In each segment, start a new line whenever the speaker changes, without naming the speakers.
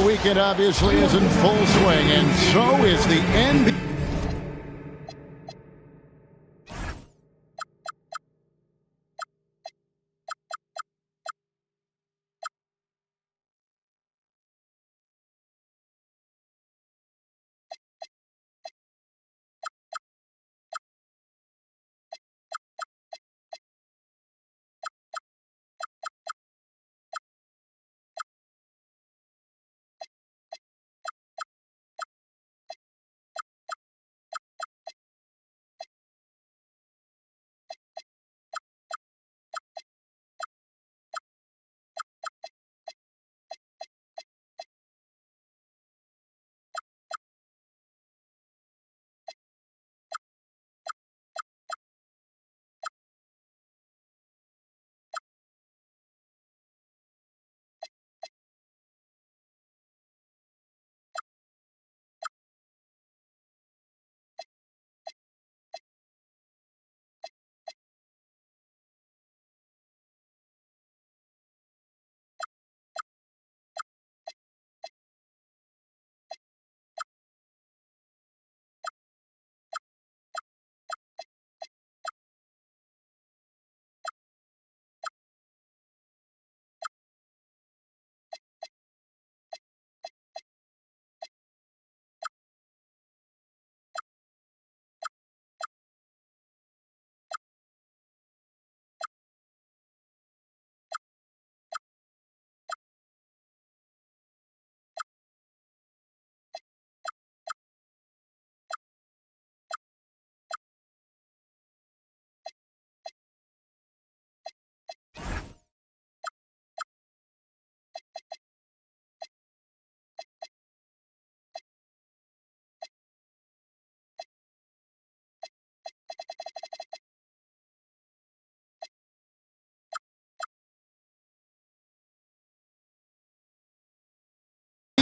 the weekend obviously is in full swing, and so is the NBA.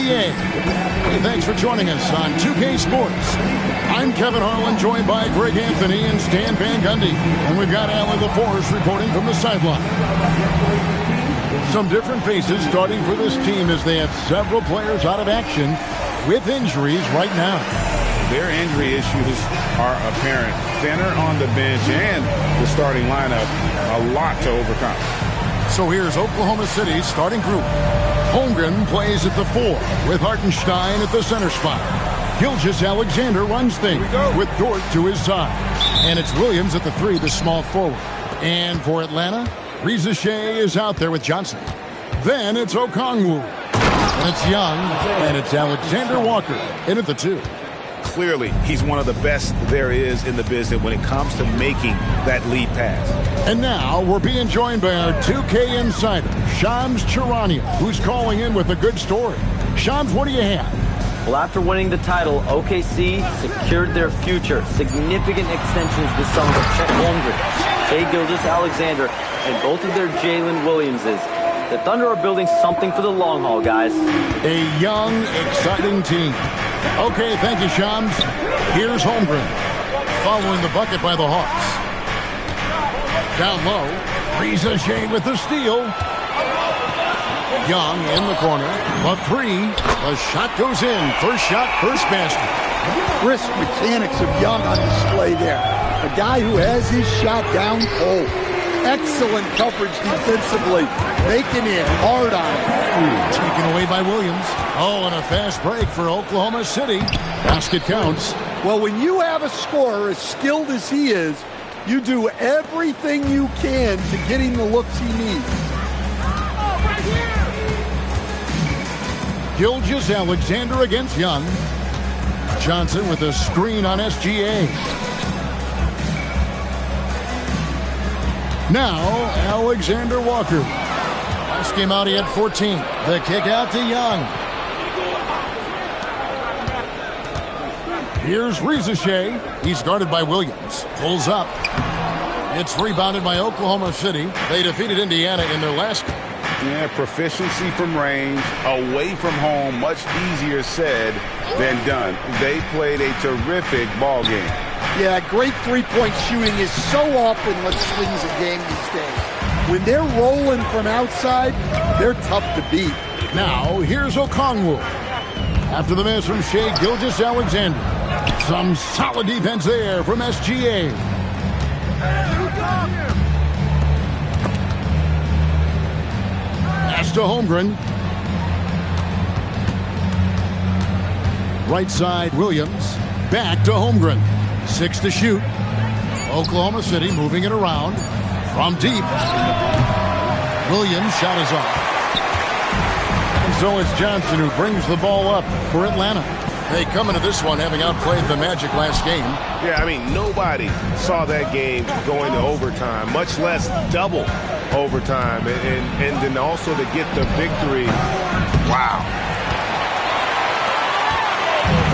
Hey, thanks for joining us on 2K Sports. I'm Kevin Harlan, joined by Greg Anthony and Stan Van Gundy. And we've got Allie LaForce reporting from the sideline. Some different faces starting for this team as they have several players out of action with injuries right now.
Their injury issues are apparent. Thinner on the bench and the starting lineup, a lot to overcome.
So here's Oklahoma City's starting group. Holmgren plays at the 4 with Hartenstein at the center spot. Gilgeous-Alexander runs things with Dort to his side. And it's Williams at the 3, the small forward. And for Atlanta, Reza Shea is out there with Johnson. Then it's Okongwu. And it's Young. And it's Alexander Walker in at the 2.
Clearly, he's one of the best there is in the business when it comes to making that lead pass.
And now we're being joined by our 2K insider, Shams Charania, who's calling in with a good story. Shams, what do you have?
Well, after winning the title, OKC secured their future. Significant extensions this summer of Chet Holmgren, Shai Gilgeous-Alexander, and both of their Jalen Williamses. The Thunder are building something for the long haul, guys.
A young, exciting team. Okay, thank you, Shams. Here's Holmgren, following the bucket by the Hawks. Down low, Reza Shea with the steal. Young in the corner, the 3. The shot goes in. First shot, first basket.
Crisp mechanics of Young on display there. A guy who has his shot down cold. Excellent coverage defensively. Making it hard on him.
Taken away by Williams. Oh, and a fast break for Oklahoma City. Basket counts.
Well, when you have a scorer as skilled as he is, you do everything you can to get him the looks he needs.
Gilgeous-Alexander against Young. Johnson with a screen on SGA. Now, Alexander Walker. Last game out, he had 14. The kick out to Young. Here's Reza Shea. He's guarded by Williams. Pulls up. It's rebounded by Oklahoma City. They defeated Indiana in their last game.
Yeah, proficiency from range, away from home, much easier said than done. They played a terrific ball game.
Yeah, great three-point shooting is so often what swings a game these days. When they're rolling from outside, they're tough to beat.
Now, here's Okongwu. After the miss from Shai Gilgeous-Alexander. Some solid defense there from SGA. Pass to Holmgren. Right side, Williams. Back to Holmgren. 6 to shoot. Oklahoma City moving it around. From deep. Williams' shot is off. And so it's Johnson who brings the ball up for Atlanta. They come into this one having outplayed the Magic last game.
Yeah, I mean, nobody saw that game going to overtime, much less double overtime. And then also to get the victory. Wow.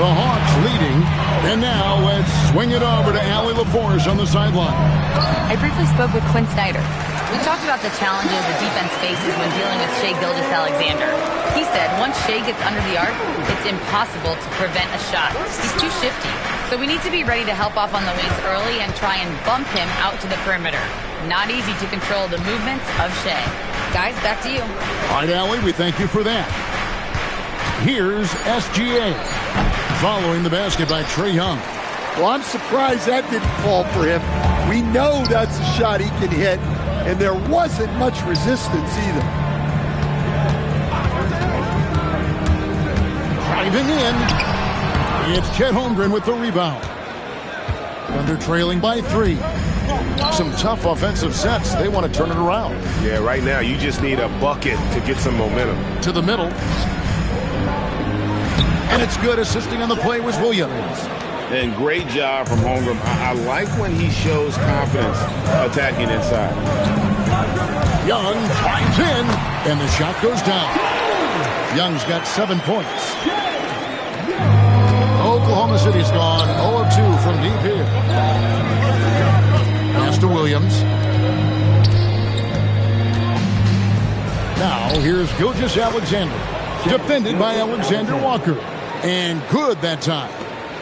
The Hawks leading, and now let's swing it over to Allie LaForce on the sideline.
I briefly spoke with Quinn Snyder. We talked about the challenges the defense faces when dealing with Shai Gilgeous-Alexander. He said once Shai gets under the arc, it's impossible to prevent a shot. He's too shifty. So we need to be ready to help off on the wings early and try and bump him out to the perimeter. Not easy to control the movements of Shai. Guys, back to you.
All right, Allie, we thank you for that. Here's SGA. Following the basket by Trae Young.
Well, I'm surprised that didn't fall for him. We know that's a shot he can hit, and there wasn't much resistance either.
Driving in. It's Chet Holmgren with the rebound. Thunder trailing by 3. Some tough offensive sets. They want to turn it around.
Yeah, right now you just need a bucket to get some momentum.
To the middle. And it's good. Assisting on the play was Williams.
And great job from Holmgren. I like when he shows confidence attacking inside.
Young drives in, and the shot goes down. Young's got 7 points. Oklahoma City's gone 0 of 2 from deep here. Pass to Williams. Now here's Gilgeous-Alexander. Defended by Alexander Walker. And good that time.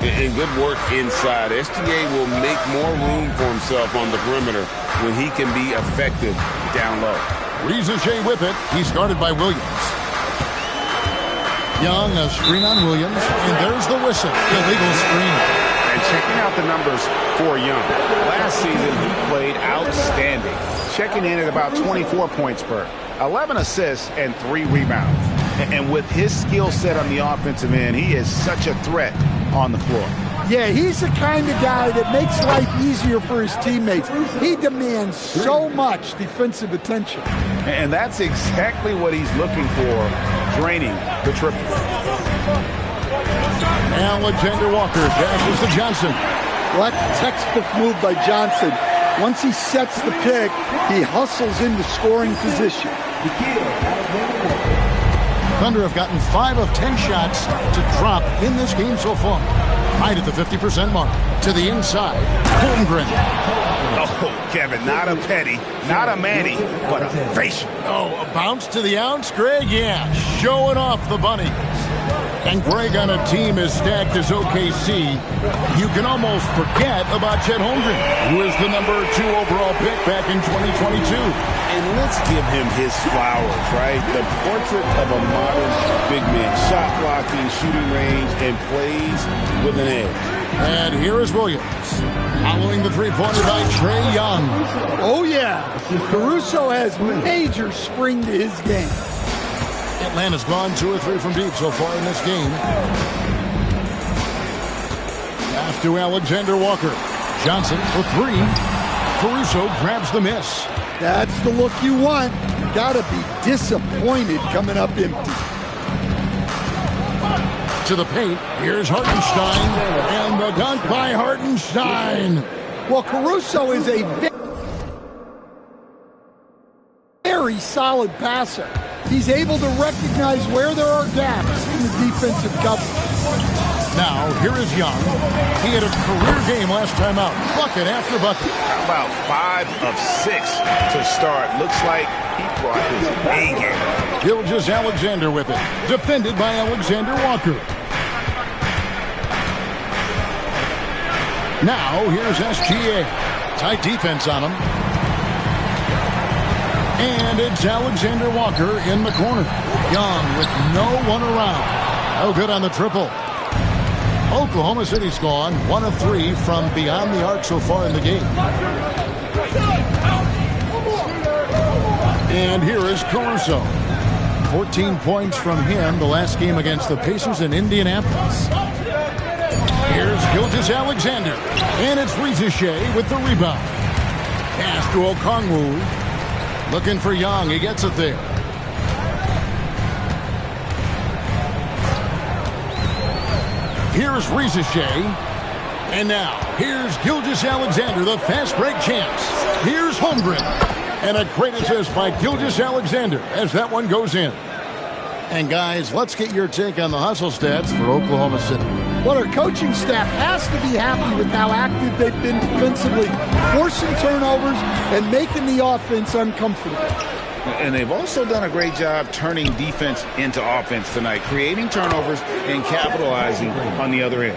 And good work inside. SGA will make more room for himself on the perimeter when he can be effective down low.
Reza Shai with it. He's guarded by Williams. Young, a screen on Williams. And there's the whistle. Illegal screen.
And checking out the numbers for Young. Last season, he played outstanding. Checking in at about 24 points per. 11 assists and 3 rebounds. And with his skill set on the offensive end, he is such a threat on the floor.
Yeah, he's the kind of guy that makes life easier for his teammates. He demands so much defensive attention.
And that's exactly what he's looking for, draining the triple.
Alexander Walker passes to Johnson.
Well, that's a textbook move by Johnson. Once he sets the pick, he hustles into scoring position.
Thunder have gotten 5 of 10 shots to drop in this game so far. Right at the 50% mark. To the inside, Holmgren.
Oh, Kevin, not a petty, not a Manny, but a facial.
Oh, a bounce to the ounce, Greg? Yeah, showing off the bunny. And Greg, on a team as stacked as OKC, you can almost forget about Chet Holmgren, who is the number 2 overall pick back in 2022.
And let's give him his flowers, right? The portrait of a modern big man. Shot blocking, shooting range, and plays with an edge.
And here is Williams. Following the three-pointer by Trae Young.
Oh, yeah. Caruso has major spring to his game.
Atlanta's gone 2 or 3 from deep so far in this game. Pass to Alexander Walker. Johnson for 3. Caruso grabs the miss.
That's the look you want. You gotta be disappointed coming up empty.
To the paint, here's Hartenstein, and the dunk by Hartenstein.
Well, Caruso is a very solid passer. He's able to recognize where there are gaps in the defensive coverage.
Now, here is Young. He had a career game last time out. Bucket after bucket.
How about 5 of 6 to start? Looks like he brought his A game.
Gilgeous-Alexander with it. Defended by Alexander Walker. Now, here's SGA. Tight defense on him. And it's Alexander Walker in the corner. Young with no one around. No good on the triple. Oklahoma City's gone 1 of 3 from beyond the arc so far in the game. And here is Caruso. 14 points from him the last game against the Pacers in Indianapolis. Here's Gilgeous-Alexander. And it's Ricochet with the rebound. Pass to Okongwu. Looking for Young. He gets it there. Here's Ricochet. And now, here's Gilgeous-Alexander, the fast break champs. Here's Holmgren. And a great assist by Gilgeous-Alexander as that one goes in. And guys, let's get your take on the hustle stats for Oklahoma City.
Well, our coaching staff has to be happy with how active they've been defensively, forcing turnovers and making the offense uncomfortable.
And they've also done a great job turning defense into offense tonight, creating turnovers and capitalizing on the other end.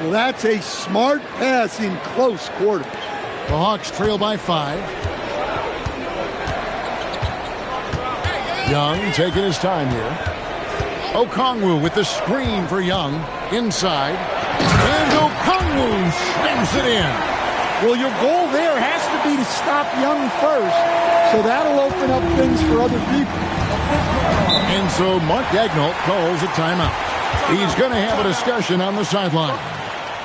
Well, that's a smart pass in close quarters.
The Hawks trail by 5. Young taking his time here. Okongwu with the screen for Young. Inside. And Okongwu slams it in.
Well, your goal there has to be to stop Young first, so that'll open up things for other people.
And so Mark Daigneault calls a timeout. He's going to have a discussion on the sideline.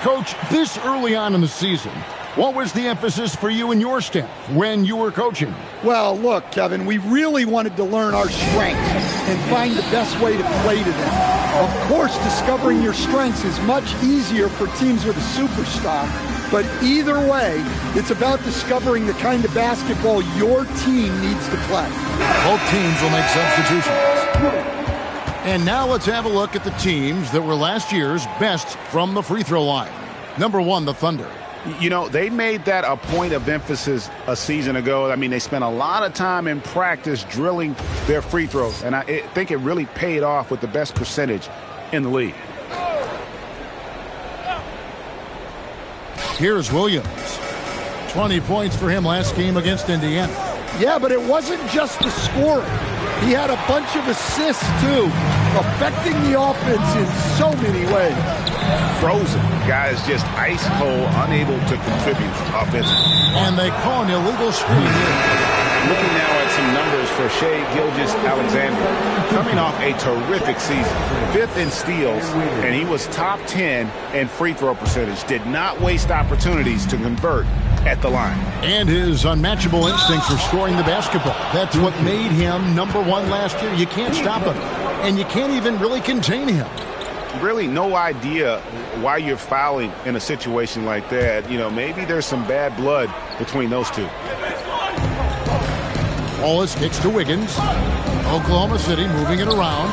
Coach, this early on in the season, what was the emphasis for you and your staff when you were coaching?
Well, look, Kevin, we really wanted to learn our strengths and find the best way to play to them. Of course, discovering your strengths is much easier for teams with a superstar, but either way, it's about discovering the kind of basketball your team needs to play.
Both teams will make substitutions. And now let's have a look at the teams that were last year's best from the free throw line. Number 1, the Thunder.
You know, they made that a point of emphasis a season ago. I mean, they spent a lot of time in practice drilling their free throws, and I think it really paid off with the best percentage in the league.
Here's Williams. 20 points for him last game against Indiana.
Yeah, but it wasn't just the scoring. He had a bunch of assists, too, affecting the offense in so many ways.
Frozen. Guys just ice cold, unable to contribute offensively.
And they call an illegal screen here.
Looking now at some numbers for Shai Gilgeous-Alexander. Coming off a terrific season. 5th in steals, and he was top 10 in free throw percentage. Did not waste opportunities to convert at the line.
And his unmatchable instincts for scoring the basketball. That's what made him number 1 last year. You can't stop him, and you can't even really contain him.
Really no idea why you're fouling in a situation like that. You know, maybe there's some bad blood between those two.
Wallace kicks to Wiggins. Oklahoma City moving it around.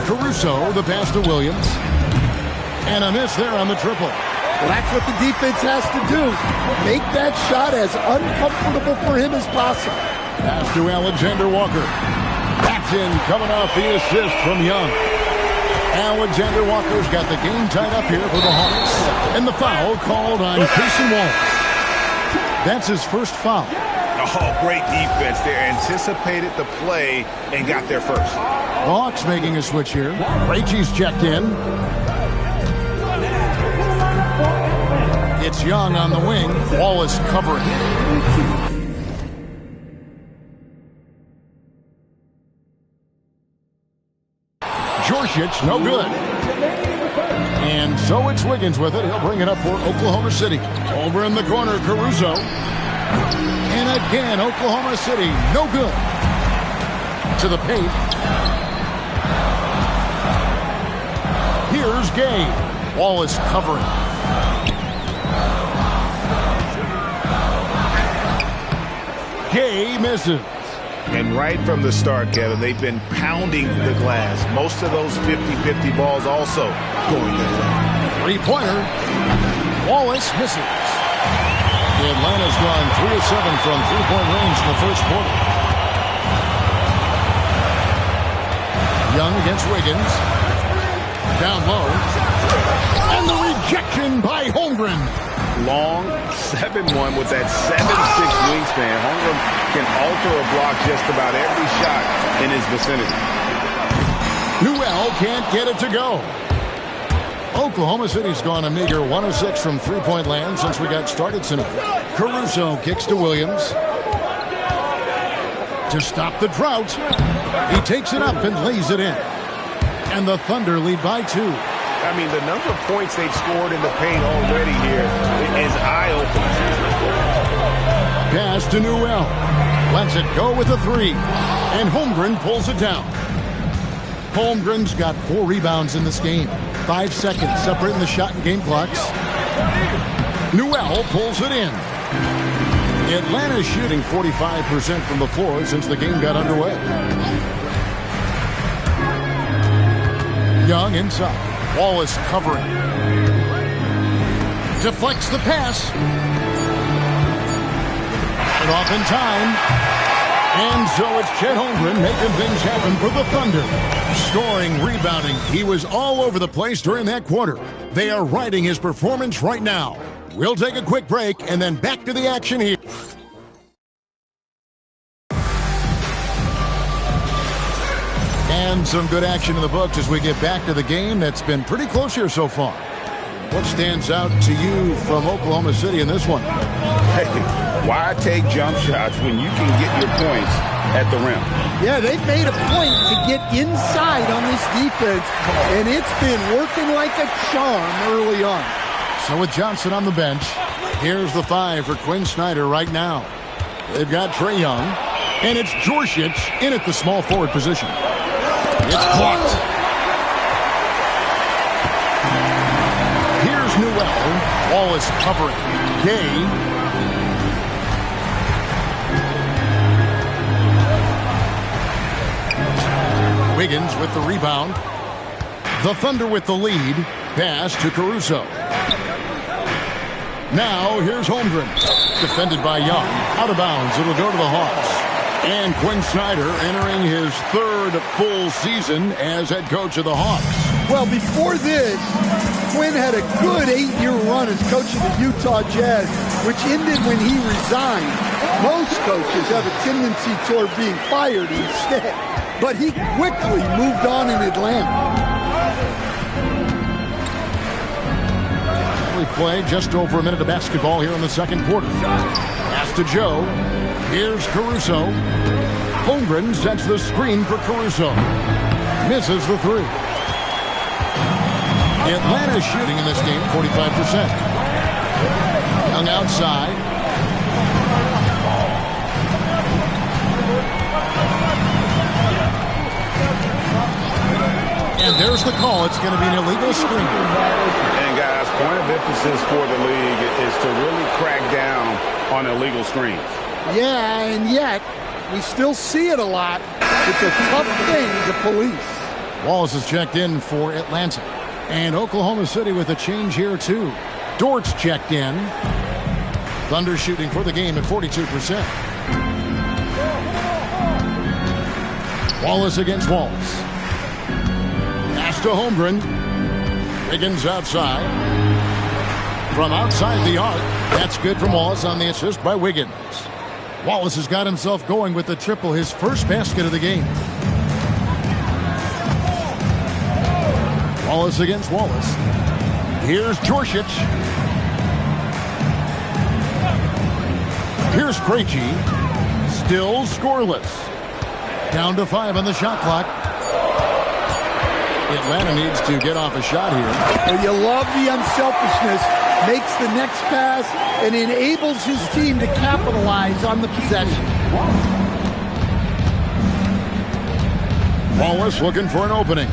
Caruso, the pass to Williams. And a miss there on the triple.
Well, that's what the defense has to do. Make that shot as uncomfortable for him as possible.
Pass to Alexander Walker. That's in, coming off the assist from Young. Alexander Walker's got the game tied up here for the Hawks. And the foul called on Cason Wallace. That's his first foul.
Oh, great defense there. Anticipated the play and got there first.
Hawks making a switch here. Krejci's checked in. It's Young on the wing. Wallace covering. Jorcic, no good. And so it's Wiggins with it. He'll bring it up for Oklahoma City. Over in the corner, Caruso. And again, Oklahoma City, no good. To the paint. Here's Gay. Wallace covering. Gay misses.
And right from the start, Kevin, they've been pounding the glass. Most of those 50-50 balls also going their way.
Three-pointer. Wallace misses. Atlanta's gone 3 of 7 from three-point range in the first quarter. Young against Wiggins. Down low. And the rejection by Holmgren.
long, 7'1" with that 7'6" wingspan. Holmgren can alter a block just about every shot in his vicinity.
Newell can't get it to go. Oklahoma City's gone a meager 1 of 6 from three-point land since we got started tonight. Caruso kicks to Williams. To stop the drought, he takes it up and lays it in. And the Thunder lead by 2.
I mean, the number of points they've scored in the paint already here is eye-opening.
Pass to Newell. Lets it go with a 3. And Holmgren pulls it down. Holmgren's got 4 rebounds in this game. 5 seconds separating the shot and game clocks. Newell pulls it in. Atlanta's shooting 45% from the floor since the game got underway. Young inside. Wallace covering. Deflects the pass. And off in time. And so it's Chet Holmgren making things happen for the Thunder. Scoring, rebounding. He was all over the place during that quarter. They are riding his performance right now. We'll take a quick break and then back to the action here. And some good action in the books as we get back to the game that's been pretty close here so far. What stands out to you from Oklahoma City in this one?
Hey, why take jump shots when you can get your points at the rim?
Yeah, they've made a point to get inside on this defense, and it's been working like a charm early on.
So with Johnson on the bench, here's the 5 for Quinn Snyder right now. They've got Trae Young, and it's Djorcic in at the small forward position. It's blocked. Here's Newell. Wallace covering. Gay. Wiggins with the rebound. The Thunder with the lead. Pass to Caruso. Now here's Holmgren. Defended by Young. Out of bounds. It'll go to the Hawks. And Quinn Snyder entering his 3rd full season as head coach of the Hawks.
Well, before this, Quinn had a good 8-year run as coach of the Utah Jazz, which ended when he resigned. Most coaches have a tendency toward being fired instead, but he quickly moved on in Atlanta.
We play just over a minute of basketball here in the second quarter. Pass to Joe. Here's Caruso. Holmgren sets the screen for Caruso. Misses the 3. Atlanta shooting in this game 45%. Young outside. And there's the call. It's going to be an illegal screen.
And guys, point of emphasis for the league is to really crack down on illegal screens.
Yeah, and yet we still see it a lot. It's a tough thing to police.
Wallace is checked in for Atlanta. And Oklahoma City with a change here, too. Dort's checked in. Thunder shooting for the game at 42%. Wallace against Wallace. Pass to Holmgren. Wiggins outside. From outside the arc. That's good from Wallace on the assist by Wiggins. Wallace has got himself going with the triple, his first basket of the game. Wallace against Wallace. Here's Djorcic. Here's Krejci. Still scoreless. Down to 5 on the shot clock. Atlanta needs to get off a shot here.
Well, you love the unselfishness. Makes the next pass and enables his team to capitalize on the possession.
Wallace looking for an opening.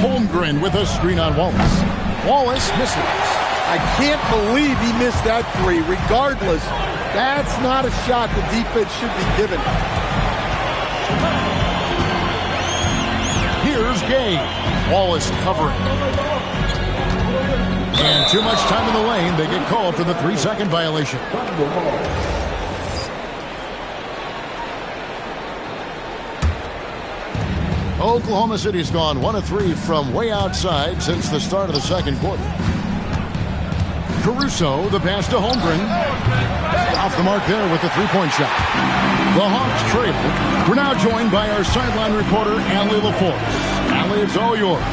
Holmgren with a screen on Wallace. Wallace misses.
I can't believe he missed that 3. Regardless, that's not a shot the defense should be given.
Here's Gay. Wallace covering. And too much time in the lane. They get called for the 3-second violation. Oklahoma City's gone 1 of 3 from way outside since the start of the second quarter. Caruso, the pass to Holmgren. Off the mark there with the three-point shot. The Hawks trail. We're now joined by our sideline reporter, Allie LaForce. Allie, it's all yours.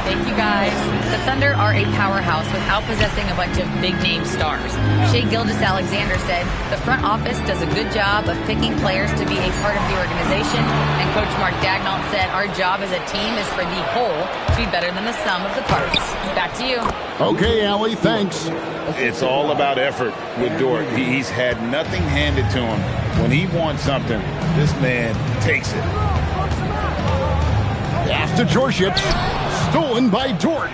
Thank you, guys. The Thunder are a powerhouse without possessing a bunch of big-name stars. Shai Gilgeous-Alexander said the front office does a good job of picking players to be a part of the organization, and Coach Mark Daigneault said our job as a team is for the whole to be better than the sum of the parts. Back to you.
Okay, Allie, thanks.
It's all about effort with Dort. He's had nothing handed to him. When he wants something, this man takes it.
Pass to Djorkac. Stolen by Dort.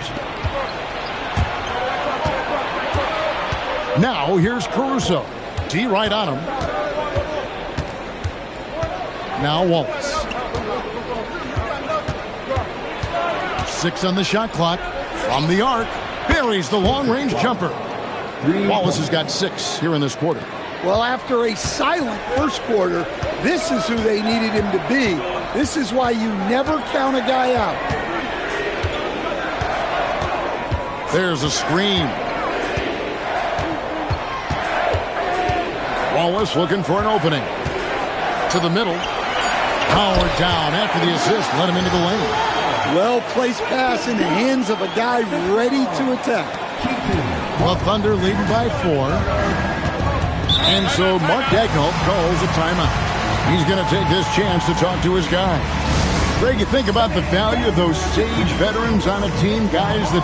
Now here's Caruso. D right on him. Now Wallace. 6 on the shot clock. From the arc. Buries the long-range jumper. Wallace has got 6 here in this quarter.
Well, after a silent first quarter, this is who they needed him to be. This is why you never count a guy out.
There's a screen. Wallace looking for an opening. To the middle. Howard down after the assist. Let him into the lane.
Well-placed pass in the hands of a guy ready to attack.
The Thunder leading by 4. And so Mark Daigneault calls a timeout. He's going to take this chance to talk to his guy. Greg, you think about the value of those sage veterans on a team, guys that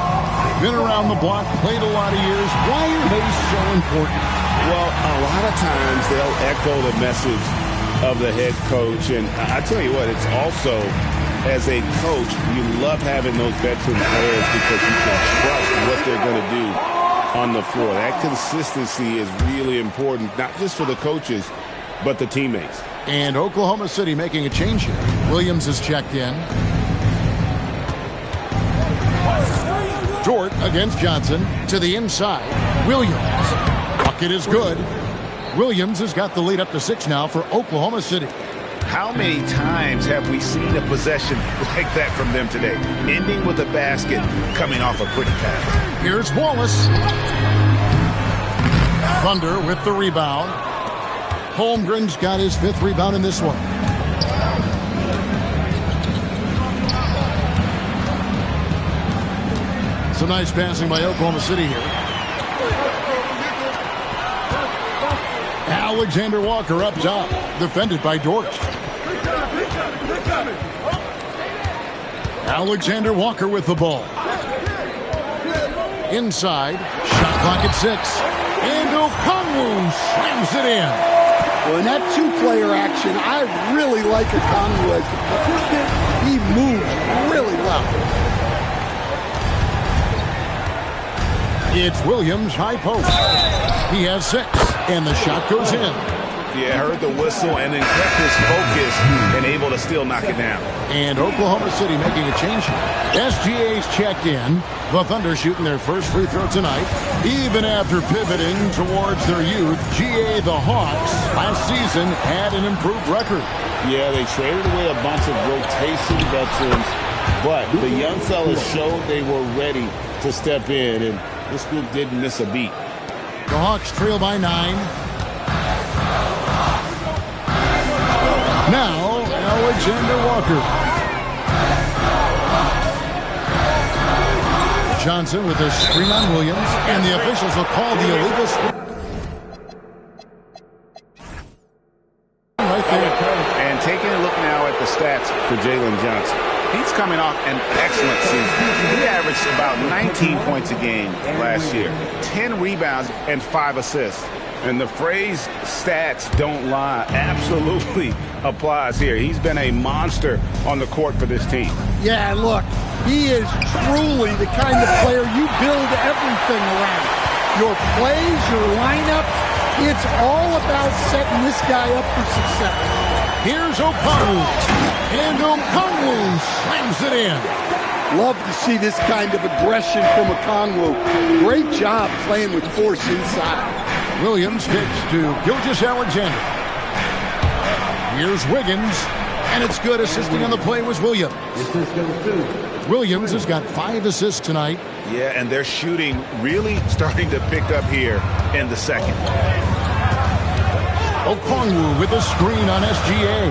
been around the block, played a lot of years. Why are they so important?
Well, a lot of times they'll echo the message of the head coach. And I tell you what, it's also, as a coach, you love having those veteran players because you can trust what they're going to do on the floor. That consistency is really important, not just for the coaches, but the teammates.
And Oklahoma City making a change here. Williams is checked in. Dort against Johnson to the inside. Williams. Bucket is good. Williams has got the lead up to 6 now for Oklahoma City.
How many times have we seen a possession like that from them today? Ending with a basket, coming off a pretty pass.
Here's Wallace. Thunder with the rebound. Holmgren's got his 5th rebound in this one. Some nice passing by Oklahoma City here. Alexander Walker up top, defended by Dort. Alexander Walker with the ball. Inside, shot clock at 6. And Okongwu slams it in.
Well, in that 2-player action, I really like Okongwu as the participant. He moves really well.
It's Williams, high post. He has 6, and the shot goes in.
Yeah, heard the whistle and then kept his focus and able to still knock it down.
And Oklahoma City making a change here. SGA's checked in. The Thunder shooting their first free throw tonight. Even after pivoting towards their youth, GA the Hawks last season had an improved record.
Yeah, they traded away a bunch of rotation veterans, but the young fellas showed they were ready to step in, and this group didn't miss a beat.
The Hawks trail by 9. Now, Alexander Walker. Johnson with a screen on Williams, and the officials will call the illegal screen. Right there.
And taking a look now at the stats for Jalen Johnson. He's coming off an excellent season. He averaged about 19 points a game last year, 10 rebounds, and 5 assists. And the phrase stats don't lie absolutely applies here. He's been a monster on the court for this team.
Yeah, look, he is truly the kind of player you build everything around. Your plays, your lineups, it's all about setting this guy up for success.
Here's Okongwu, and Okongwu slams it in.
Love to see this kind of aggression from Okongwu. Great job playing with force inside.
Williams kicks to Gilgeous-Alexander. Here's Wiggins, and it's good. Assisting on the play was Williams. Williams has got 5 assists tonight.
Yeah, and their shooting really starting to pick up here in the second.
Okongwu with a screen on SGA.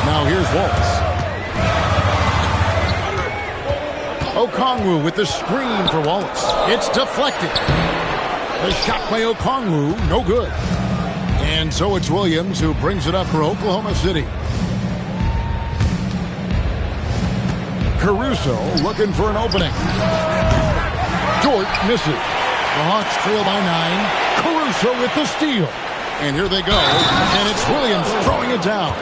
Now here's Wallace. Okongwu with the screen for Wallace. It's deflected. The shot by Okongwu, no good. And so it's Williams who brings it up for Oklahoma City. Caruso looking for an opening. Dort misses. The Hawks trail by 9. Caruso with the steal. And here they go. And it's Williams throwing it down.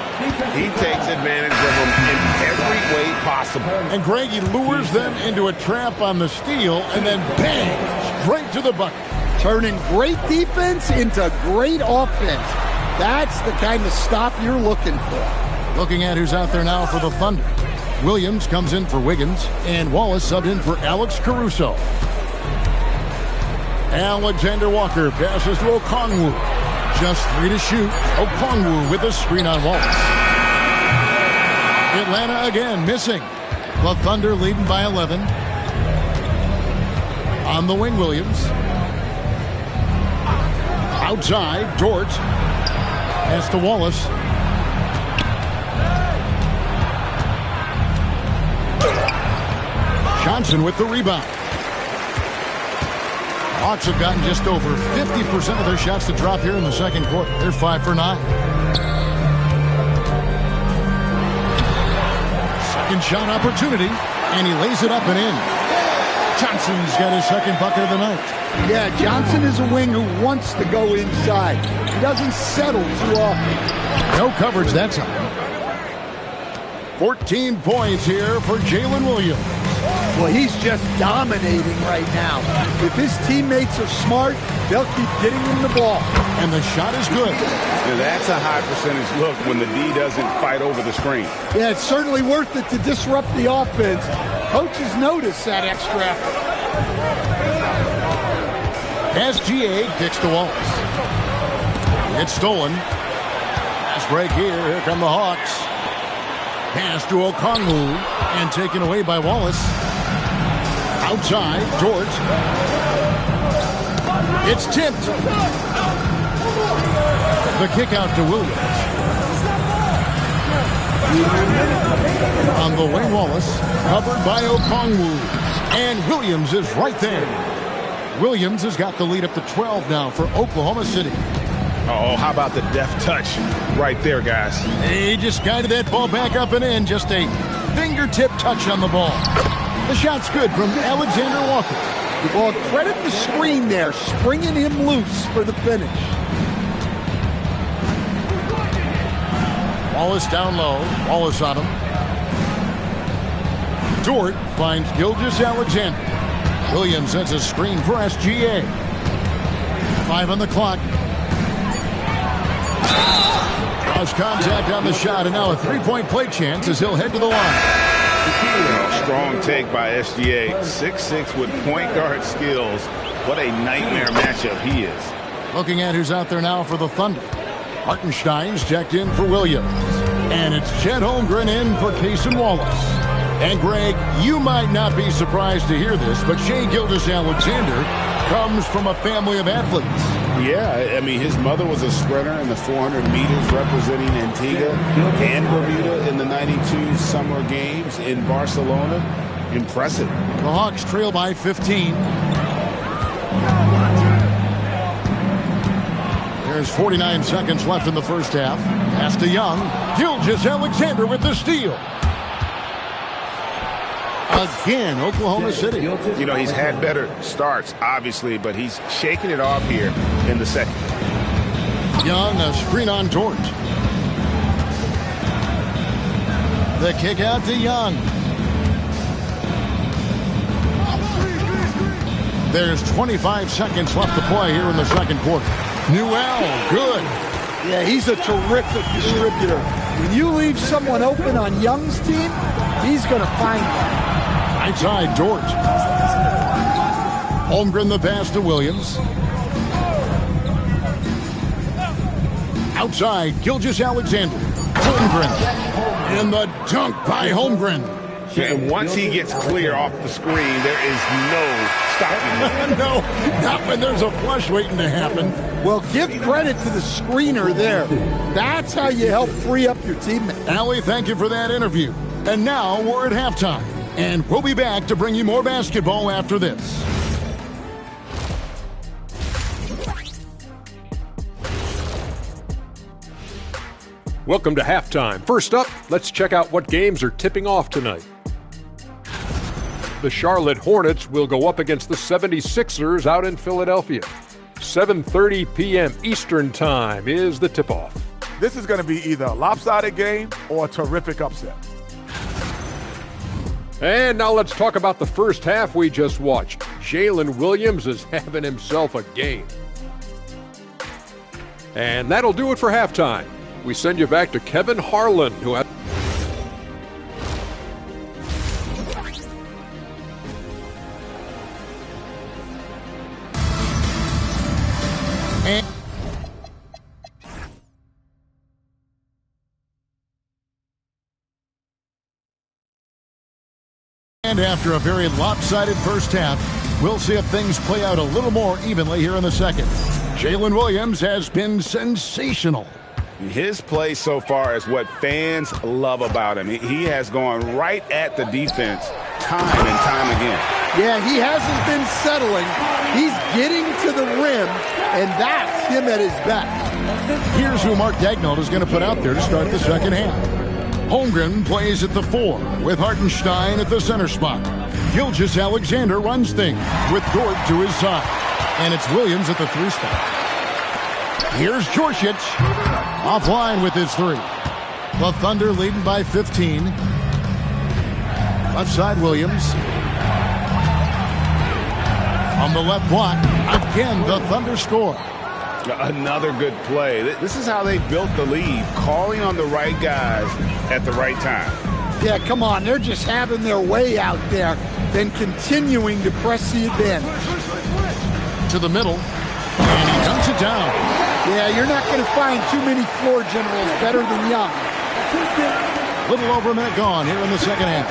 He takes advantage of them in every way possible.
And Greg, he lures them into a trap on the steal and then bang, straight to the bucket.
Turning great defense into great offense. That's the kind of stop you're looking for.
Looking at who's out there now for the Thunder. Williams comes in for Wiggins, and Wallace subbed in for Alex Caruso. Alexander Walker passes to Okongwu. Just 3 to shoot. Okongwu with a screen on Wallace. Atlanta again missing. The Thunder leading by 11. On the wing, Williams. Outside, Dort. Pass to Wallace. Johnson with the rebound. Hawks have gotten just over 50% of their shots to drop here in the second quarter. They're 5 for 9. Second shot opportunity, and he lays it up and in. Johnson's got his second bucket of the night.
Yeah, Johnson is a wing who wants to go inside. He doesn't settle too often.
No coverage that time. 14 points here for Jalen Williams.
Well, he's just dominating right now. If his teammates are smart, they'll keep getting him the ball.
And the shot is good.
Now that's a high percentage look when the D doesn't fight over the screen.
Yeah, it's certainly worth it to disrupt the offense. Coaches notice that extra effort.
SGA kicks to Wallace. It's stolen. Fast break here. Here come the Hawks. Pass to Okongwu and taken away by Wallace. Outside, Dort. It's tipped. The kick out to Williams. On the wing, Wallace, covered by Okongwu. And Williams is right there. Williams has got the lead up to 12 now for Oklahoma City.
Oh, how about the deft touch right there, guys?
He just guided that ball back up and in. Just a fingertip touch on the ball. The shot's good from Alexander Walker.
Well, credit the screen there, springing him loose for the finish.
Wallace down low. Wallace on him. Dort finds Gilgeous-Alexander. Williams sends a screen for SGA. 5 on the clock. Draws contact on the shot, and now a three-point play chance as he'll head to the line.
Strong take by SGA. 6'6" with point guard skills. What a nightmare matchup he is.
Looking at who's out there now for the Thunder. Hartenstein's checked in for Williams. And it's Chet Holmgren in for Cason Wallace. And Greg, you might not be surprised to hear this, but Shai Gilgeous-Alexander comes from a family of athletes.
Yeah, I mean, his mother was a sprinter in the 400 meters representing Antigua and Bermuda in the 92 Summer Games in Barcelona. Impressive.
The Hawks trail by 15. There's 49 seconds left in the first half. Pass to Young. Gilgeous-Alexander with the steal. Again, Oklahoma City.
You know, he's had better starts, obviously, but he's shaking it off here in the second.
Young, a screen on Dort. The kick out to Young. There's 25 seconds left to play here in the second quarter. Newell, good.
Yeah, he's a terrific distributor. When you leave someone open on Young's team, he's going to find them.
Outside, Dort. Holmgren the pass to Williams. Outside, Gilgeous-Alexander. Holmgren. And the dunk by Holmgren.
And once he gets clear off the screen, there is no stopping him.
No, not when there's a flush waiting to happen.
Well, give credit to the screener there. That's how you help free up your teammate.
Allie, thank you for that interview. And now we're at halftime. And we'll be back to bring you more basketball after this.
Welcome to halftime. First up, let's check out what games are tipping off tonight. The Charlotte Hornets will go up against the 76ers out in Philadelphia. 7:30 p.m. Eastern Time is the tip-off.
This is going to be either a lopsided game or a terrific upset.
And now let's talk about the first half we just watched. Jalen Williams is having himself a game. And that'll do it for halftime. We send you back to Kevin Harlan, who has...
And after a very lopsided first half, we'll see if things play out a little more evenly here in the second. Jalen Williams has been sensational.
His play so far is what fans love about him. He has gone right at the defense time and time again.
Yeah, he hasn't been settling. He's getting to the rim, and that's him at his best.
Here's who Mark Daigneault is going to put out there to start the second half. Holmgren plays at the 4 with Hartenstein at the center spot. Gilgeous-Alexander runs things with Dort to his side. And it's Williams at the 3 spot. Here's Djorcic offline with his 3. The Thunder leading by 15. Left side Williams. On the left block, again the Thunder score.
Another good play. This is how they built the lead, calling on the right guys at the right time.
Yeah, come on. They're just having their way out there, then continuing to press the advantage.
To the middle, and he dunks it down.
Yeah, you're not going to find too many floor generals better than Young.
Little over a minute gone here in the second half.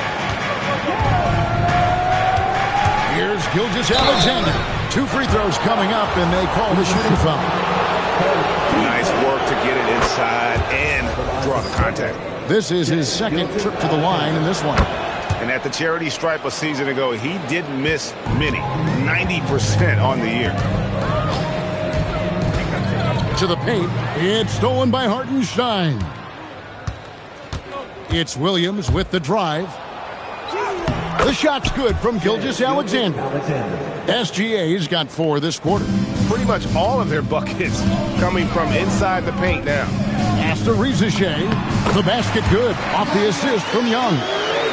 Here's Gilgeous-Alexander. 2 free throws coming up, and they call the shooting foul.
Nice work to get it inside and draw the contact.
This is his second trip to the line in this one.
And at the charity stripe a season ago, he didn't miss many, 90% on the year.
To the paint, it's stolen by Hartenstein. It's Williams with the drive. The shot's good from Gilgeous-Alexander. SGA's got 4 this quarter.
Pretty much all of their buckets coming from inside the paint now.
After Rizichet, the basket good off the assist from Young.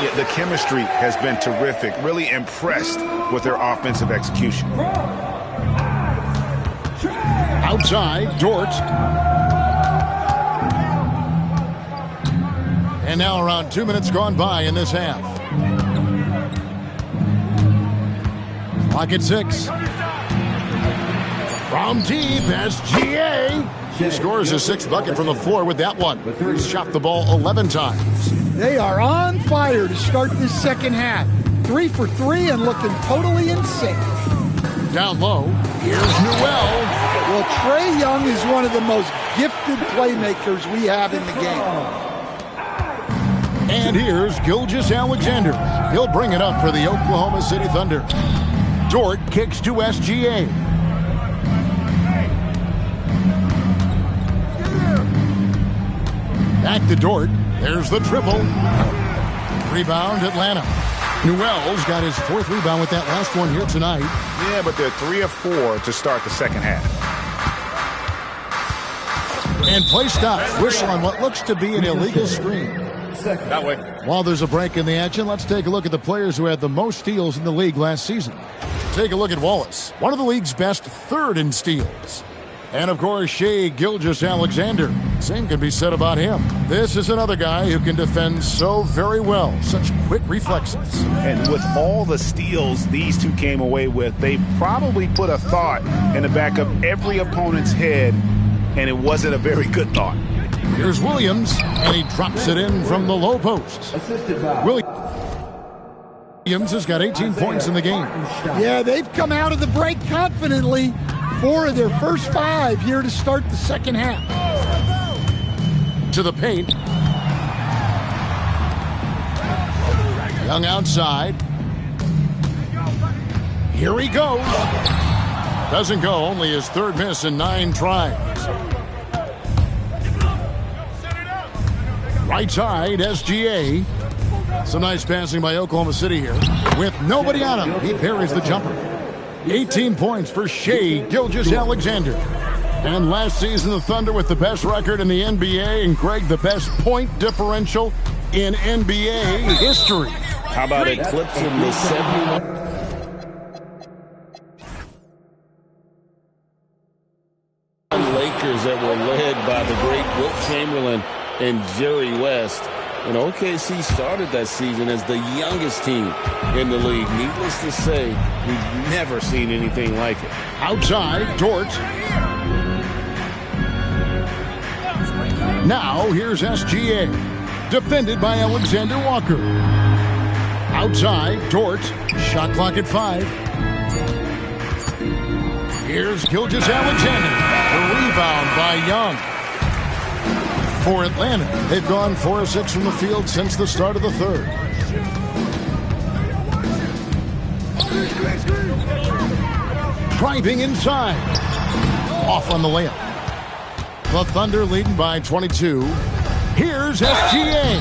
Yeah, the chemistry has been terrific. Really impressed with their offensive execution.
Outside, Dort. And now around 2 minutes gone by in this half. Clock at 6. From deep, SGA. He scores his 6th bucket from the floor with that one. He's shot the ball 11 times.
They are on fire to start this second half. 3 for 3 and looking totally in sync.
Down low, here's Newell.
Well, Trae Young is one of the most gifted playmakers we have in the game.
And here's Gilgeous-Alexander. He'll bring it up for the Oklahoma City Thunder. Dort kicks to SGA. Back to Dort. There's the triple. Rebound, Atlanta. Newell's got his 4th rebound with that last one here tonight.
Yeah, but they're 3 of 4 to start the second half.
And play stops. Whistle on what looks to be an illegal screen.
That way.
While there's a break in the action, let's take a look at the players who had the most steals in the league last season. Take a look at Wallace, one of the league's best, 3rd in steals. And, of course, Shai Gilgeous-Alexander. Same can be said about him. This is another guy who can defend so very well. Such quick reflexes.
And with all the steals these two came away with, they probably put a thought in the back of every opponent's head, and it wasn't a very good thought.
Here's Williams, and he drops it in from the low post. Williams has got 18 points in the game.
Yeah, they've come out of the break confidently. 4 of their first 5 here to start the second half.
To the paint. Young outside. Here he goes. Doesn't go, only his 3rd miss in 9 tries. Right side, SGA. Some nice passing by Oklahoma City here. With nobody on him, he parries the jumper. 18 points for Shai Gilgeous-Alexander. And last season, the Thunder with the best record in the NBA, and Greg, the best point differential in NBA history.
How about eclipsing the 71? Lakers that were led by the great Wilt Chamberlain and Jerry West. And OKC started that season as the youngest team in the league. Needless to say, we've never seen anything like it.
Outside, Dort. Now, here's SGA. Defended by Alexander Walker. Outside, Dort. Shot clock at 5. Here's Gilgeous-Alexander. The rebound by Young. For Atlanta, they've gone 4 of 6 from the field since the start of the 3rd. Driving inside. Off on the layup. The Thunder leading by 22. Here's SGA.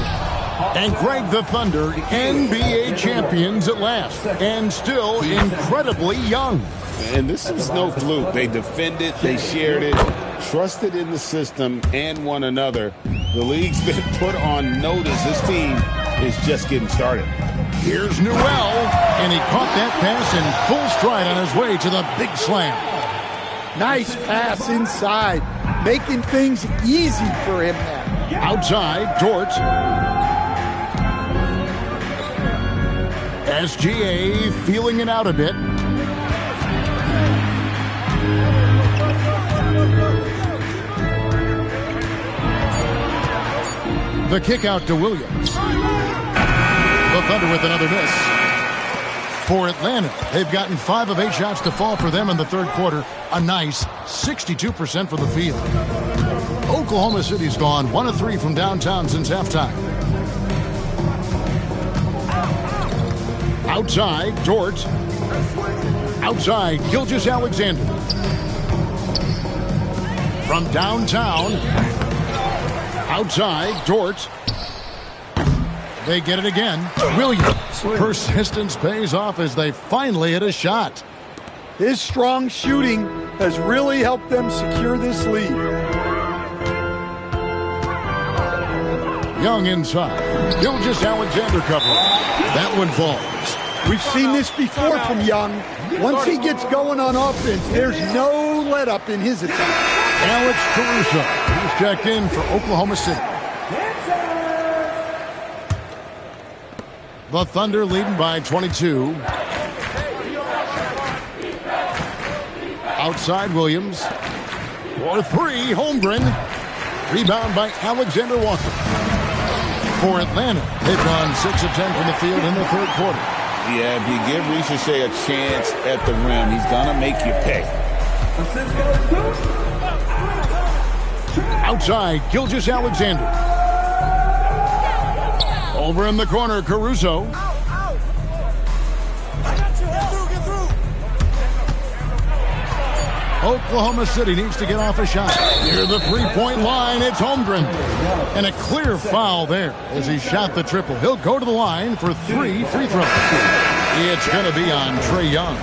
And Greg, the Thunder, NBA champions at last. And still incredibly young.
And this is no fluke. They defended, they shared it, trusted in the system and one another. The league's been put on notice. This team is just getting started.
Here's Newell, and he caught that pass in full stride on his way to the big slam.
Nice pass inside, making things easy for him now.
Outside, Dort. SGA feeling it out a bit. The kick out to Williams. The Thunder with another miss. For Atlanta, they've gotten 5 of 8 shots to fall for them in the 3rd quarter. A nice 62% from the field. Oklahoma City's gone 1 of 3 from downtown since halftime. Outside, Dort. Outside, Gilgeous-Alexander. From downtown. Outside, Dort. They get it again. Williams. Persistence pays off as they finally hit a shot.
His strong shooting has really helped them secure this lead.
Young inside. Gilgeous-Alexander covering. That one falls.
We've seen this before from Young. Once he gets going on offense, there's no let-up in his attack.
Alex Caruso, who's checked in for Oklahoma City. The Thunder leading by 22. Outside Williams. For 3, Holmgren. Rebound by Alexander Walker. For Atlanta, they've gone 6 of 10 from the field in the 3rd quarter.
Yeah, if you give Ricochet a chance at the rim, he's going to make you pay.
Outside, Gilgeous-Alexander. Over in the corner, Caruso. Oklahoma City needs to get off a shot. Near the 3-point line, it's Holmgren. And a clear foul there as he shot the triple. He'll go to the line for 3 free throws. It's going to be on Trae Young.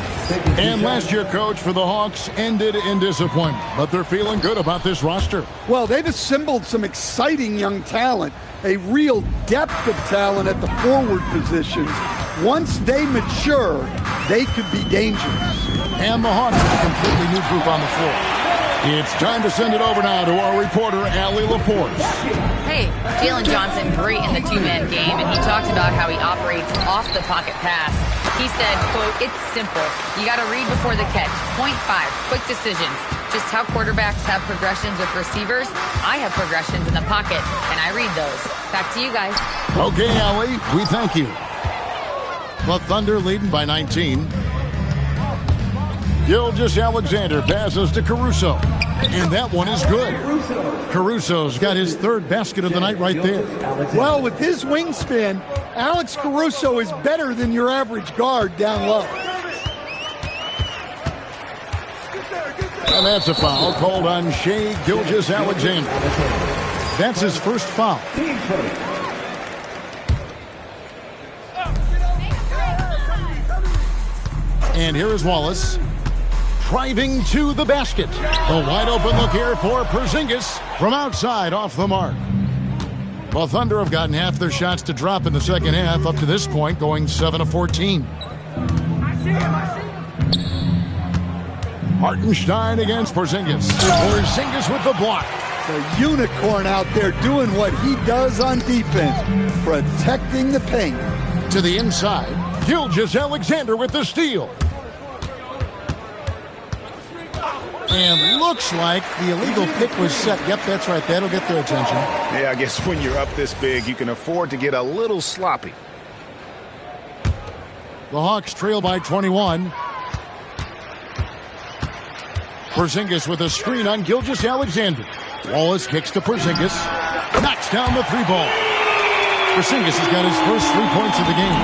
And last year, coach, for the Hawks ended in disappointment. But they're feeling good about this roster.
Well, they've assembled some exciting young talent, a real depth of talent at the forward positions. Once they mature, they could be dangerous.
And the Hawks with a completely new group on the floor. It's time to send it over now to our reporter, Allie LaForce.
Hey, Jalen Johnson, great in the 2-man game, and he talked about how he operates off the pocket pass. He said, quote, "It's simple. You got to read before the catch. Point 5, quick decisions. Just how quarterbacks have progressions with receivers, I have progressions in the pocket, and I read those." Back to you guys.
Okay, Allie, we thank you. The Thunder leading by 19. Gilgeous-Alexander passes to Caruso. And that one is good. Caruso's got his third basket of the night right there.
Well, with his wingspan, Alex Caruso is better than your average guard down low.
And that's a foul called on Shai Gilgeous-Alexander. That's his first foul. And here is Wallace driving to the basket. A wide open look here for Porzingis from outside off the mark. Well, Thunder have gotten half their shots to drop in the second half up to this point, going 7 of 14. Hartenstein against Porzingis. Porzingis with the block.
The unicorn out there doing what he does on defense, protecting the paint.
To the inside, Gilgeous-Alexander with the steal. And looks like the illegal pick was set. Yep, that's right. That'll get their attention.
Yeah, I guess when you're up this big, you can afford to get a little sloppy.
The Hawks trail by 21. Porzingis with a screen on Gilgeous-Alexander. Wallace kicks to Porzingis. Knocks down the three ball. Porzingis has got his first 3 points of the game.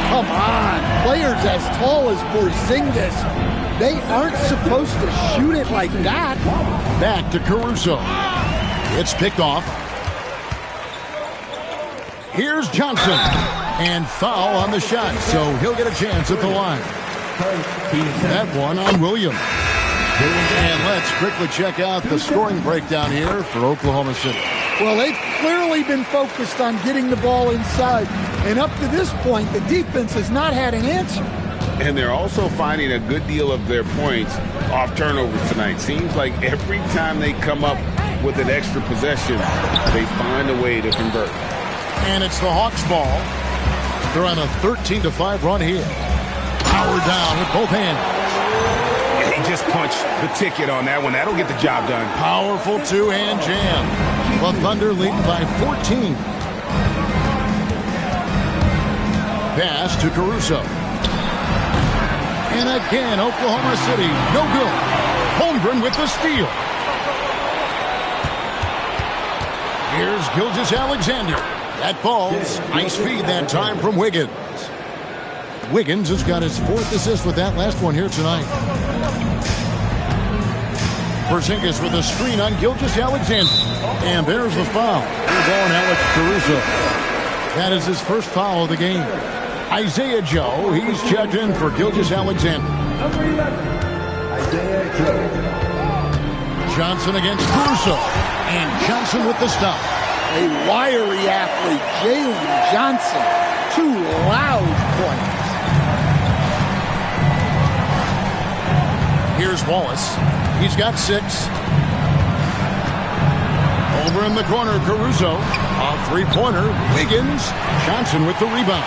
Come on. Players as tall as Porzingis, they aren't supposed to shoot it like that.
Back to Caruso. It's picked off. Here's Johnson. And foul on the shot, so he'll get a chance at the line. That one on Williams. And let's quickly check out the scoring breakdown here for Oklahoma City.
Well, they've clearly been focused on getting the ball inside. And up to this point, the defense has not had an answer.
And they're also finding a good deal of their points off turnovers tonight. Seems like every time they come up with an extra possession, they find a way to convert.
And it's the Hawks ball. They're on a 13-5 run here. Power down with both hands.
He just punched the ticket on that one. That'll get the job done.
Powerful two-hand jam. The Thunder leading by 14. Pass to Caruso. And again, Oklahoma City, no good. Holmgren with the steal. Here's Gilgeous-Alexander. That falls. Nice feed that time from Wiggins. Wiggins has got his fourth assist with that last one here tonight. Porzingis with a screen on Gilgeous-Alexander. And there's the foul. Here's on Alex Caruso. That is his first foul of the game. Isaiah Joe, he's checked in for Gilgeous-Alexander. Johnson against Caruso. And Johnson with the stop.
A wiry athlete, Jalen Johnson. 2 loud points.
Here's Wallace. He's got 6. Over in the corner, Caruso. A three-pointer. Wiggins. Johnson with the rebound.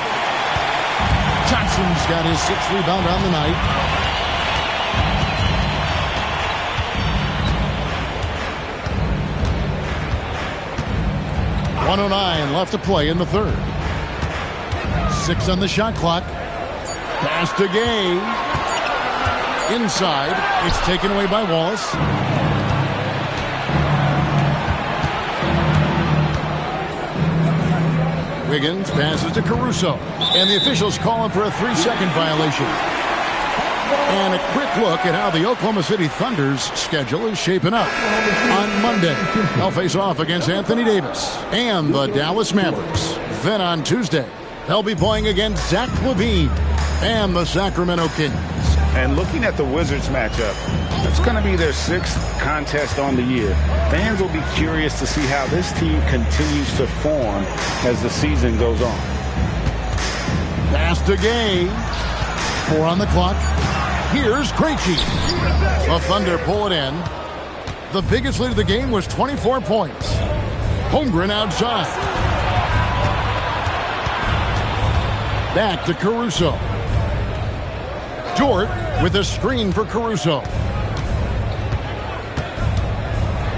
Johnson's got his 6th rebound on the night. .109 left to play in the third. 6 on the shot clock. Pass to Gay. Inside. It's taken away by Wallace. Wiggins passes to Caruso. And the officials calling for a 3-second violation. And a quick look at how the Oklahoma City Thunder's schedule is shaping up. On Monday, they'll face off against Anthony Davis and the Dallas Mavericks. Then on Tuesday, they'll be playing against Zach LaVine and the Sacramento Kings.
And looking at the Wizards matchup, that's going to be their 6th contest on the year. Fans will be curious to see how this team continues to form as the season goes on.
Pass to Gay. 4 on the clock. Here's Krejci. The Thunder pull it in. The biggest lead of the game was 24 points. Holmgren outside. Back to Caruso. Dort with a screen for Caruso.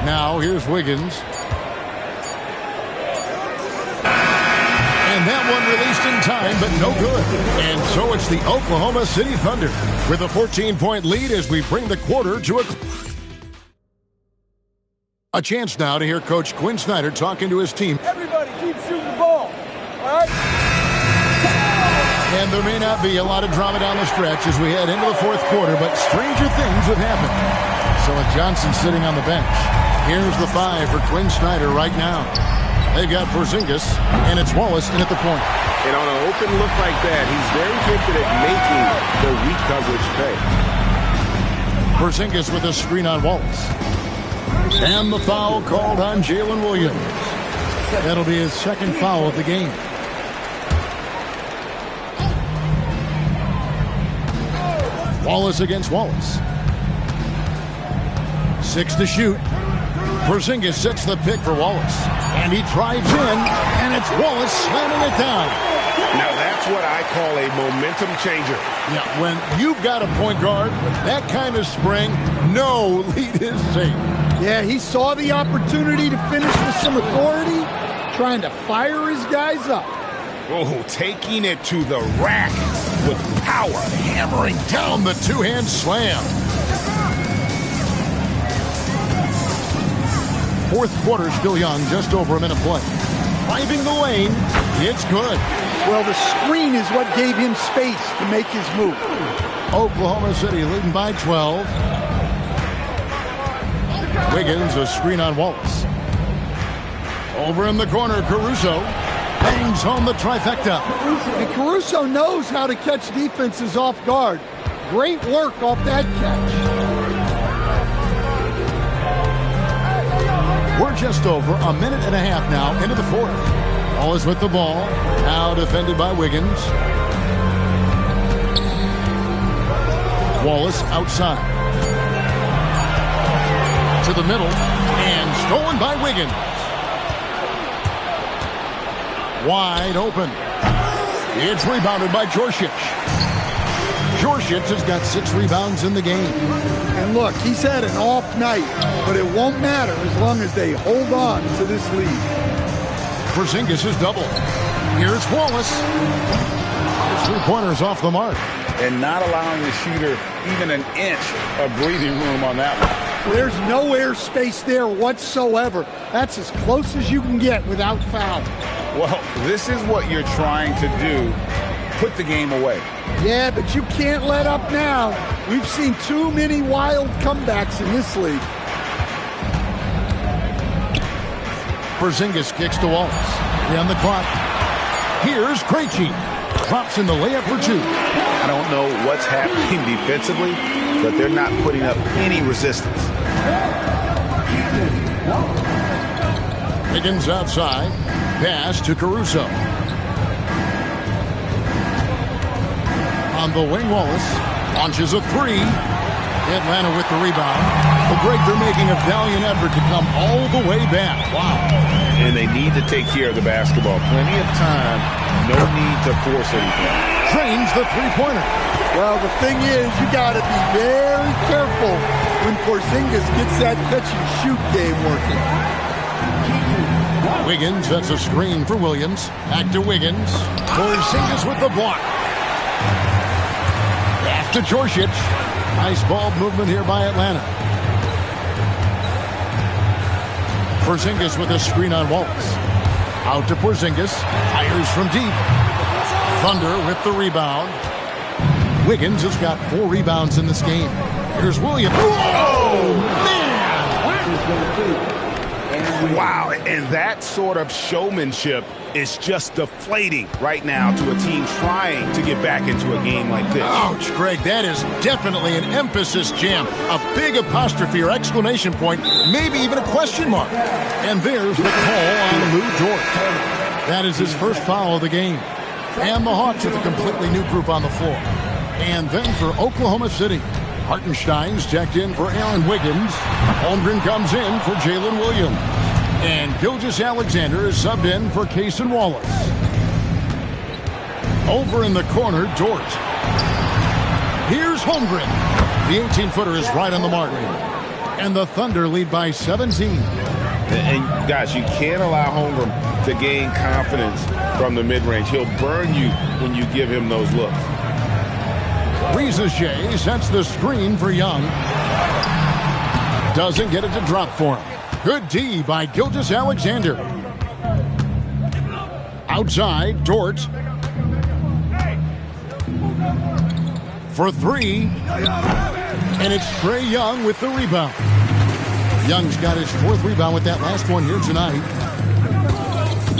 Now here's Wiggins. And And that one released in time, but no good. And so it's the Oklahoma City Thunder with a 14-point lead as we bring the quarter to a chance now to hear Coach Quinn Snyder talking to his team.
Everybody keep shooting the ball, all right?
And there may not be a lot of drama down the stretch as we head into the fourth quarter, but stranger things have happened. So with Johnson sitting on the bench, here's the 5 for Quinn Snyder right now. They've got Porzingis, and it's Wallace in at the point.
And on an open look like that, he's very gifted at making the weak coverage pay.
Porzingis with a screen on Wallace. And the foul called on Jalen Williams. That'll be his second foul of the game. Wallace against Wallace. 6 to shoot. Porzingis sets the pick for Wallace. And he drives in, and it's Wallace slamming it down.
Now that's what I call a momentum changer.
Yeah, when you've got a point guard with that kind of spring, no lead is safe.
Yeah, he saw the opportunity to finish with some authority, trying to fire his guys up.
Oh, taking it to the rack with power.
Hammering down the two-hand slam. Fourth quarter still young, just over a minute play. Driving the lane, it's good.
Well, the screen is what gave him space to make his move.
Oklahoma City leading by 12. Wiggins, a screen on Wallace. Over in the corner, Caruso bangs home the trifecta.
And Caruso knows how to catch defenses off guard. Great work off that catch.
We're just over a minute and a half now into the fourth. Wallace with the ball. Now defended by Wiggins. Wallace outside. To the middle. And stolen by Wiggins. Wide open. It's rebounded by Djorcic. Djorcic has got 6 rebounds in the game.
And look, he's had an off night, but it won't matter as long as they hold on to this lead.
Porzingis is double. Here's Wallace. 3-pointers off the mark.
And not allowing the shooter even an inch of breathing room on that one.
There's no air space there whatsoever. That's as close as you can get without foul.
Well, this is what you're trying to do. Put the game away.
Yeah, but you can't let up now. We've seen too many wild comebacks in this league.
Porzingis kicks to Wallace. On the clock. Here's Krejci. Drops in the layup for 2.
I don't know what's happening defensively, but they're not putting up any resistance.
Wiggins outside. Pass to Caruso. On the wing, Wallace launches a 3. Atlanta with the rebound. But Greg, they're making a valiant effort to come all the way back. Wow.
And they need to take care of the basketball. Plenty of time. No need to force anything.
Trains the 3-pointer.
Well, the thing is, you got to be very careful when Porzingis gets that catch-and-shoot game working.
Wiggins, that's a screen for Williams. Back to Wiggins. Porzingis with the block. Back to Djorcic. Nice ball movement here by Atlanta. Porzingis with a screen on Wallace. Out to Porzingis. Fires from deep. Thunder with the rebound. Wiggins has got 4 rebounds in this game. Here's Williams. Oh, man!
Wow, and that sort of showmanship is just deflating right now to a team trying to get back into a game like this.
Ouch, Greg, that is definitely an emphasis jam. A big apostrophe or exclamation point, maybe even a question mark. And there's the call on Lou Dort. That is his first foul of the game. And the Hawks with a completely new group on the floor. And then for Oklahoma City, Hartenstein's checked in for Aaron Wiggins. Holmgren comes in for Jalen Williams. And Gilgeous-Alexander is subbed in for Cason Wallace. Over in the corner, Dort. Here's Holmgren. The 18-footer is right on the mark. And the Thunder lead by 17.
And guys, you can't allow Holmgren to gain confidence from the mid-range. He'll burn you when you give him those looks.
Shea sets the screen for Young. Doesn't get it to drop for him. Good D by Gilgeous-Alexander. Outside, Dort. For three. And it's Trae Young with the rebound. Young's got his fourth rebound with that last one here tonight.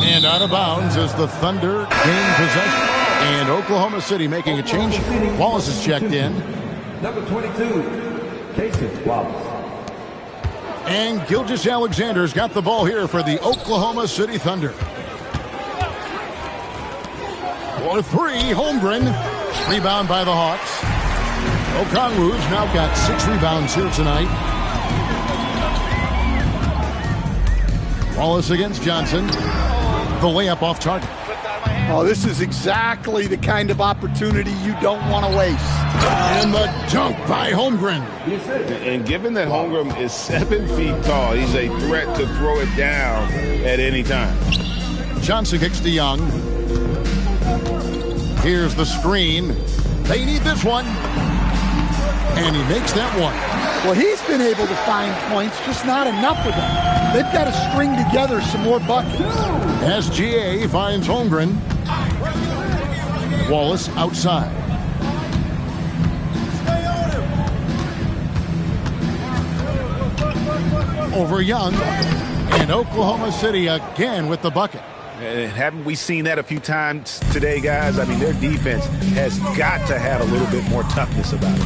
And out of bounds as the Thunder gain possession. And Oklahoma City making a change. Wallace is checked in.
Number 22, Casey Wallace.
And Gilgeous-Alexander's got the ball here for the Oklahoma City Thunder. For three, Holmgren. Rebound by the Hawks. Okongwu's now got 6 rebounds here tonight. Wallace against Johnson. The layup off target.
Oh, this is exactly the kind of opportunity you don't want to waste.
And the dunk by Holmgren.
And given that Holmgren is 7 feet tall, he's a threat to throw it down at any time.
Johnson kicks to Young. Here's the screen. They need this one. And he makes that one.
Well, he's been able to find points, just not enough of them. They've got to string together some more buckets.
SGA finds Holmgren. Wallace outside. Over Young. And Oklahoma City again with the bucket.
And haven't we seen that a few times today, guys? I mean, their defense has got to have a little bit more toughness about it.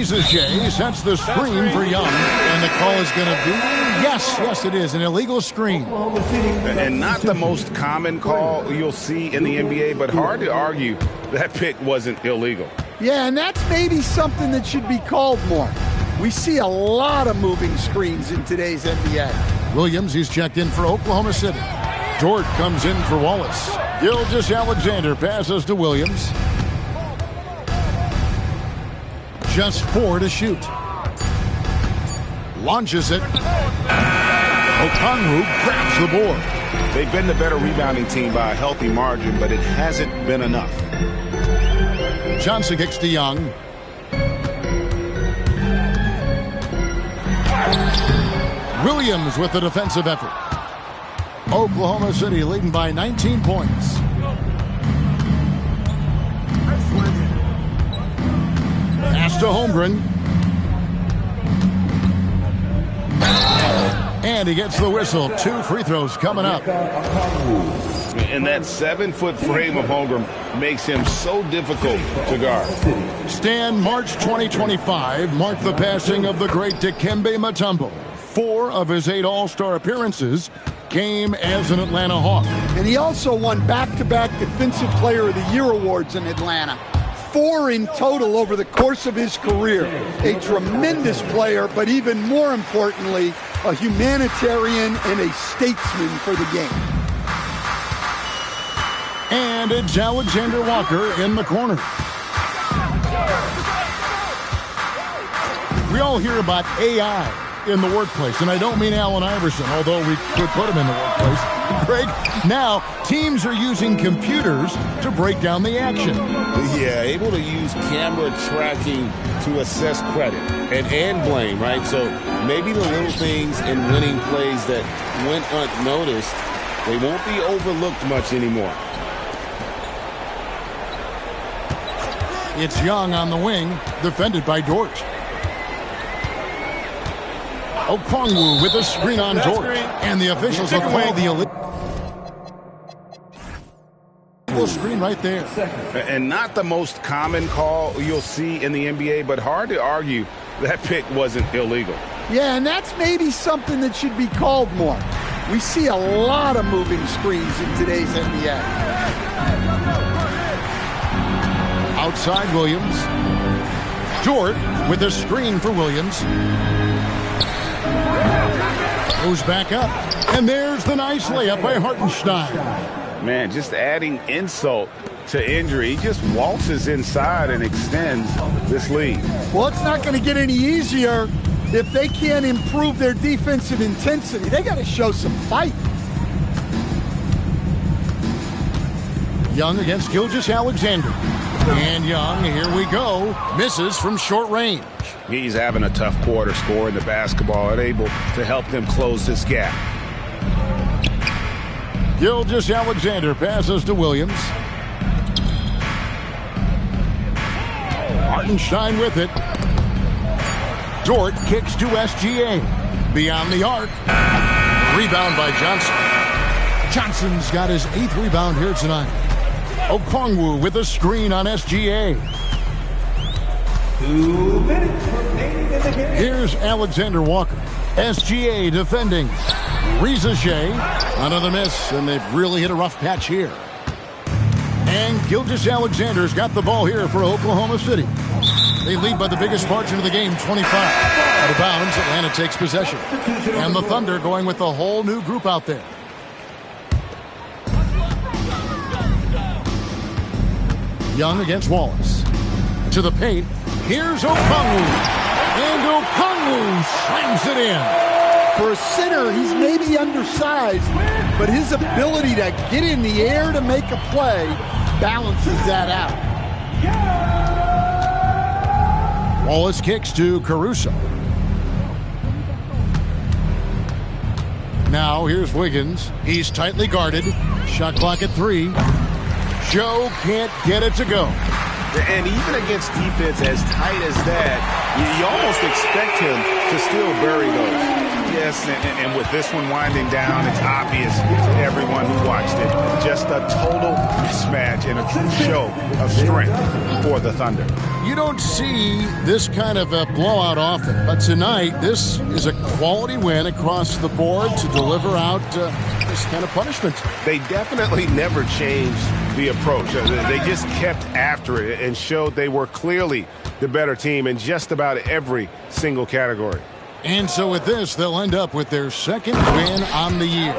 Shea sets the screen for Young. And the call is going to be, yes, it is, an illegal screen.
And not the most common call you'll see in the NBA, but hard to argue that pick wasn't illegal.
Yeah, and that's maybe something that should be called more. We see a lot of moving screens in today's NBA.
Williams, he's checked in for Oklahoma City. Dort comes in for Wallace. Gilgeous-Alexander passes to Williams. Just 4 to shoot. Launches it. Okongwu grabs the board.
They've been the better rebounding team by a healthy margin, but it hasn't been enough.
Johnson kicks to Young. Williams with the defensive effort. Oklahoma City leading by 19 points. Pass to Holmgren. And he gets the whistle. 2 free throws coming up.
And that 7-foot frame of Holmgren makes him so difficult to guard.
Stan, March 2025 marked the passing of the great Dikembe Mutombo. 4 of his 8 All-Star appearances came as an Atlanta Hawk.
And he also won back-to-back Defensive Player of the Year awards in Atlanta. 4 in total over the course of his career. A tremendous player, but even more importantly, a humanitarian and a statesman for the game.
And it's Alexander Walker in the corner. We all hear about AI in the workplace, and I don't mean Allen Iverson, although we could put him in the workplace. Greg, now teams are using computers to break down the action.
Yeah, able to use camera tracking to assess credit and blame, right? So maybe the little things in winning plays that went unnoticed, they won't be overlooked much anymore.
It's Young on the wing, defended by Dort. Okongwu with a screen on Dort. And the officials will call the illegal screen right there.
And not the most common call you'll see in the NBA, but hard to argue that pick wasn't illegal.
Yeah, and that's maybe something that should be called more. We see a lot of moving screens in today's NBA.
Outside Williams. Dort with a screen for Williams. Goes back up. And there's the nice layup by Hartenstein.
Man, just adding insult to injury. He just waltzes inside and extends this lead.
Well, it's not going to get any easier If they can't improve their defensive intensity, they got to show some fight.
Young against Gilgeous-Alexander. And Young, here we go, misses from short range.
He's having a tough quarter scoring the basketball and able to help them close this gap.
Gilgeous-Alexander passes to Williams. Hartenstein with it. Dort kicks to SGA. Beyond the arc. Rebound by Johnson. Johnson's got his 8th rebound here tonight. Okongwu with a screen on SGA.
2 minutes remaining in the game.
Here's Alexander Walker. SGA defending. Reza Shea. Another miss, and they've really hit a rough patch here. And Gilgeous-Alexander's got the ball here for Oklahoma City. They lead by the biggest margin of the game, 25. Out of bounds, Atlanta takes possession. And the Thunder going with a whole new group out there. Young against Wallace. To the paint. Here's Okongwu. And Okongwu slams it in.
For a center, he's maybe undersized, but his ability to get in the air to make a play balances that out.
Wallace kicks to Caruso. Now here's Wiggins. He's tightly guarded. Shot clock at 3. Joe can't get it to go.
And even against defense as tight as that, you almost expect him to still bury those. Yes, and with this one winding down, it's obvious to everyone who watched it. Just a total mismatch and a true show of strength for the Thunder.
You don't see this kind of a blowout often, but tonight this is a quality win across the board to deliver out this kind of punishment.
They definitely never changed the approach. They just kept after it and showed they were clearly the better team in just about every single category.
And so with this, they'll end up with their 2nd win on the year.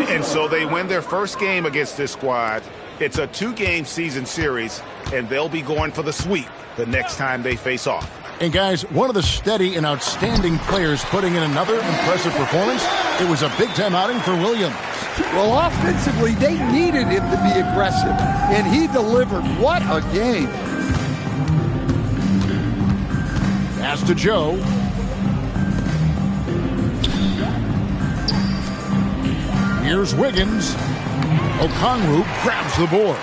And so they win their first game against this squad. It's a 2-game season series, and they'll be going for the sweep the next time they face off.
And guys, one of the steady and outstanding players putting in another impressive performance. It was a big-time outing for Williams.
Well, offensively, they needed him to be aggressive, and he delivered. What a game.
Pass to Joe. Here's Wiggins. Okongwu grabs the board.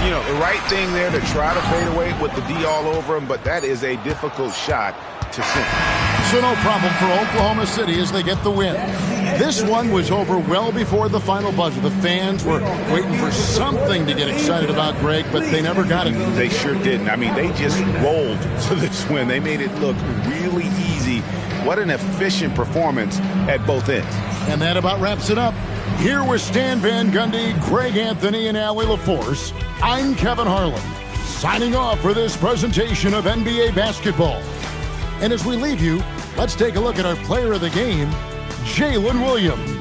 You know, the right thing there to try to fade away with the D all over him, but that is a difficult shot to sink.
So no problem for Oklahoma City as they get the win. This one was over well before the final buzzer. The fans were waiting for something to get excited about, Greg, but they never got it.
They sure didn't. I mean, they just rolled to this win. They made it look really easy. What an efficient performance at both ends.
And that about wraps it up. Here with Stan Van Gundy, Greg Anthony, and Allie LaForce, I'm Kevin Harlan, signing off for this presentation of NBA basketball. And as we leave you, let's take a look at our player of the game, Jalen Williams.